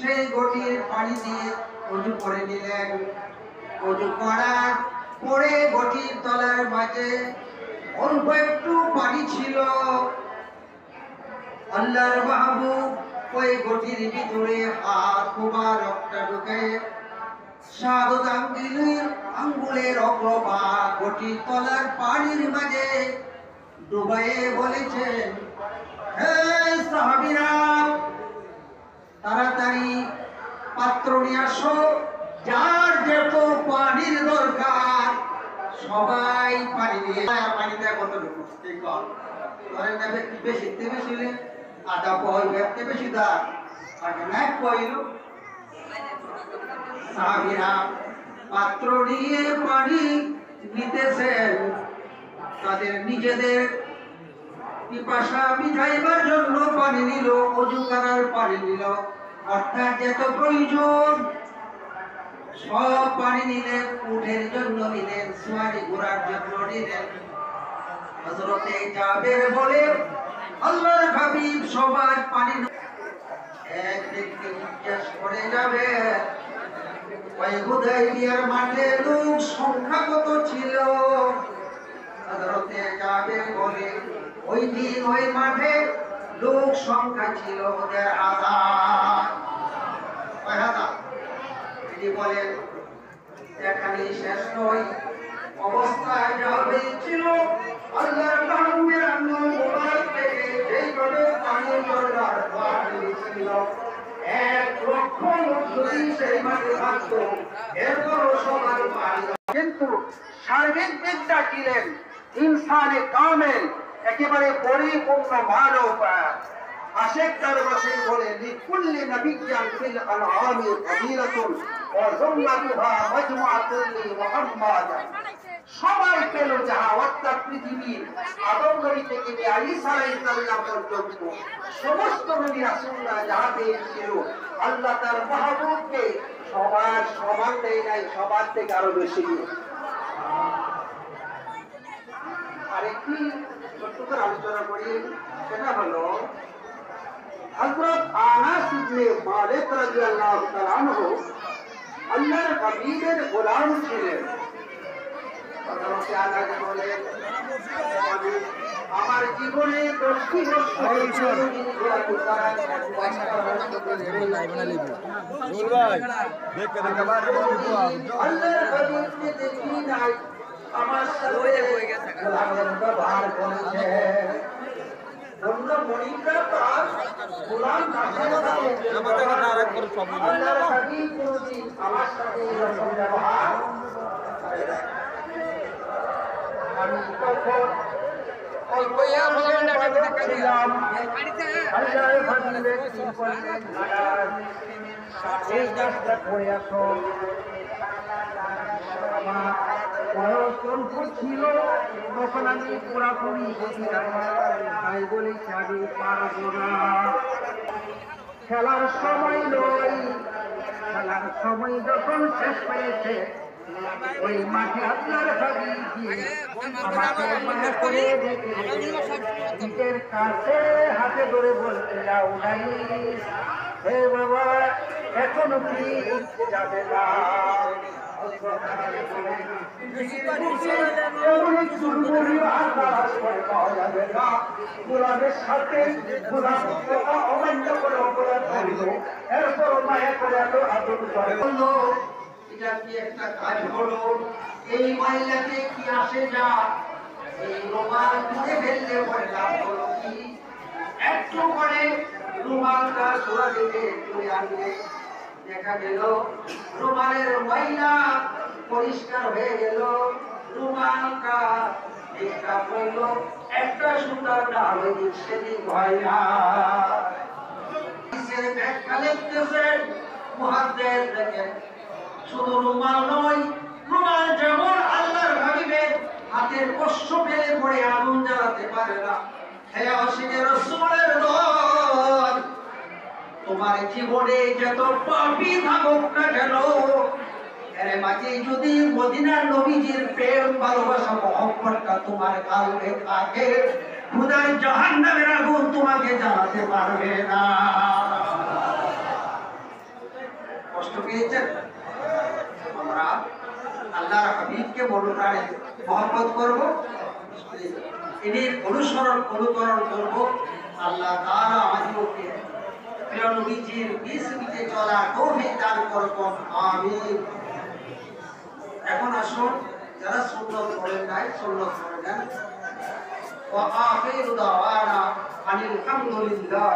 সেই ঘটির পানি দিয়ে ওযু করে নিলেন। ওযু করার পরে ঘটির তলার মাঝে অল্প একটু পানি ছিল। আল্লাহর মাহবুব ওই ঘটির ভিতরে হাত মুবারকটা ঢুকে শাহাদাত আঙ্গুলের অগ্রভাগ ঘটির তলার পানির মাঝে ডুবাইয়ে বলেছেন, হে সাহাবীরা, তাড়াতাড়ি পাত্র নিয়ে আসো, যার যত পানির দরকার সবাই পানি নিয়ে। পানি দেয় কতটুকু ঠিক কর, ধরেন না বেশি বেশি আধা পয় ব্যক্তি বেশি দার আর এক পয়ল। সাহাবীরা পাত্র নিয়ে পানি নিতেছেন, তাদের নিজেদের পিপাসা মিটাইবার জন্য পানি নিল, ওযু করার পানি নিল, অর্থাৎ যত প্রয়োজন সব পানি নিলেন। উঠের জন্য নিলেন, সোয়ারি ঘোড়ার জন্য নিলেন। হযরতে জাবের বলে, আল্লাহর হাবিব সবার পানি এক ব্যক্তি জিজ্ঞেস করে যাবে, ওই হুদায়বিয়ার মাঠে লোক সংখ্যা কত ছিল? হযরতে জাবের বলে, ওই দিন ওই মাঠে লোক সংখ্যা ছিল ১,৫০০। তিনি বলেন, এখানে শেষ নয়, অবস্থায় যাবে ছিল আল্লাহর মাহবুবের আঙ্গুল মোবারক থেকে যেইভাবে পানির দরকার পানি ছিল, ১,০০,০০০ লোক যদি সেই মাঠে থাকত এরপরও সবার পানি। কিন্তু সার্বিক দিকটা ছিলেন ইনসানে কামেল, একেবারে পরিপূর্ণ মানব। আশেক দরবারে বলে, লিকুল্লি নবিয়্যিন ফিল আনআমি ফাদিলাতুন ওয়া যুমরাতুহা মাজমুআতুন লিমুহাম্মাদ। সবাই পেল যাহা, অর্থাৎ পৃথিবীর আদম নবী থেকে ঈসা আলাইহিস সালাম পর্যন্ত সমস্ত নবী রাসূলরা যাহা পেয়েছিল, আল্লাহ তার মাহবুবকে সবার সমান দেয় নাই, সবার থেকে আরো বেশি দিয়ে। আরেকটি ছোট্ট করে আলোচনা করি, সেটা হলো হযরত আনাস ইবনে মালিক রাদিয়াল্লাহু তাআলা আনহু আল্লাহর হাবিবের গোলাম ছিলেন। হযরত আনাস বলেন, আমার জীবনে 10টি বছর আল্লাহর হাবিবকে দেখি নাই, আমার সাথে ব্যবহার করেছে। অন্য মনিকা তার গোলাম আল্লাহর হাবিব কোনদিন আমার সাথে এরকম ব্যবহার করে না। আমি তখন ছিলাম, আল্লাহর হাবিবের কি বললেন, এই কাজটা করে আসো। আমার বয়স অল্প ছিল, তখন আমি পুরাপুরি তাই বলেছি আমি পারবো না। খেলার সময় নয়, খেলার সময় যখন শেষ হয়েছে, ওই মাঠে আল্লাহর হাবিব আমাকে মায়া করে নিজের কাছে হাতে ধরে বলতে যাও নাই, হে বাবা এখনো কি যাবে না? গোলামের সাথে অমান্য করে অপরাধ করিল, এরপর মায়া করে এত আদর করে বললো, এটা কি একটা কাজ হলো? এই মহিলাকে কি আসে যা, এই রুমাল তুলে ফেললে পরে লাভ হলো কি? একটু করে রুমালটা সোয়া দিকে তুলে আনলে দেখা গেল রুমালের ময়লা পরিষ্কার হয়ে গেল, রুমালটা একটা হইল, একটা সুতার ডাল ওইদিক সেদিক হয় না। ব্যাখ্যা লিখতেছেন মুহাদ্দিস দেখেন, শুধু রুমাল নয়, রুমাল যেমন আল্লাহর হাবিবের হাতের কষ্ট ফেলে পড়ে আগুন জ্বালাতে পারে না। হে আশিকে রাসূলের দল, তোমার জীবনে যত পাপী থাকুক না কেন, এর মাঝে যদি মদিনার নবীজির প্রেম ভালোবাসা মহব্বতটা তোমার কালবে থাকে, খোদার জাহান্নামের আগুন তোমাকে জ্বালাতে পারবে না। ইনিকে মনোপ্রাণে মহব্বত করব, ইনির অনুকরণ করব। আল্লাহ তাআলা আমাদেরকে প্রিয় নবীজির বিসমিতে চলা তৌফিক দান করুন, আমিন। এখন আসুন যারা সুন্নত পড়েন নাই সুন্নত পড়ে নেন। ওয়া আখিরু দাওয়ানা আনিল হামদুলিল্লাহ।